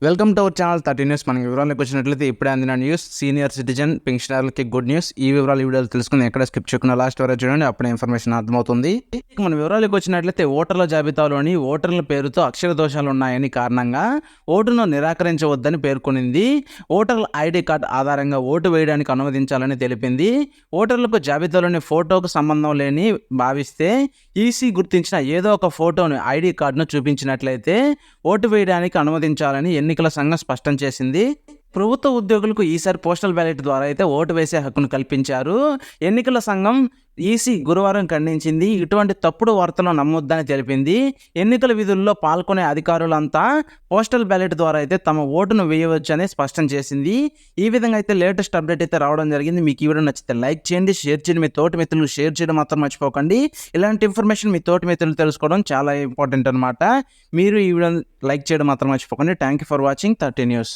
Welcome to our channel 30 news. మనకి వివరాలకు వచ్చినట్లయితే ఇప్పుడే అందిన న్యూస్. సీనియర్ సిటిజన్ పెన్షనర్లకి గుడ్ న్యూస్. ఈ వివరాలు ఈ వీడియోలు తెలుసుకుని ఎక్కడ స్కిప్ చేయకుండా లాస్ట్ వరకు చూడండి, అప్పుడే ఇన్ఫర్మేషన్ అర్థమవుతుంది. మన వివరాలకు వచ్చినట్లయితే ఓటర్ల జాబితాలోని ఓటర్ల పేరుతో అక్షర దోషాలు ఉన్నాయని కారణంగా ఓటును నిరాకరించవద్దని పేర్కొనింది. ఓటర్ల ఐడి కార్డు ఆధారంగా ఓటు వేయడానికి అనుమతించాలని తెలిపింది. ఓటర్లకు జాబితాలోని ఫోటోకు సంబంధం లేని భావిస్తే ఈసీ గుర్తించిన ఏదో ఒక ఫోటోను ఐడి కార్డును చూపించినట్లయితే ఓటు వేయడానికి అనుమతించాలని ఎన్నికల సంఘం స్పష్టం చేసింది. ప్రభుత్వ ఉద్యోగులకు ఈసారి పోస్టల్ బ్యాలెట్ ద్వారా అయితే ఓటు వేసే హక్కును కల్పించారు. ఎన్నికల సంఘం ఈసీ గురువారం ఖండించింది. ఇటువంటి తప్పుడు వార్తలు నమ్మొద్దని తెలిపింది. ఎన్నికల విధుల్లో పాల్గొనే అధికారులంతా పోస్టల్ బ్యాలెట్ ద్వారా అయితే తమ ఓటును వేయవచ్చని స్పష్టం చేసింది. ఈ విధంగా అయితే లేటెస్ట్ అప్డేట్ అయితే రావడం జరిగింది. మీకు ఈ వీడియో నచ్చితే లైక్ చేయండి, షేర్ చేయండి, మీ తోటి మిత్రులు షేర్ చేయడం మాత్రం మర్చిపోకండి. ఇలాంటి ఇన్ఫర్మేషన్ మీ తోటి మిత్రులు తెలుసుకోవడం చాలా ఇంపార్టెంట్ అనమాట. మీరు ఈ వీడియోని లైక్ చేయడం మాత్రం మర్చిపోకండి. Thank you for watching 30 news.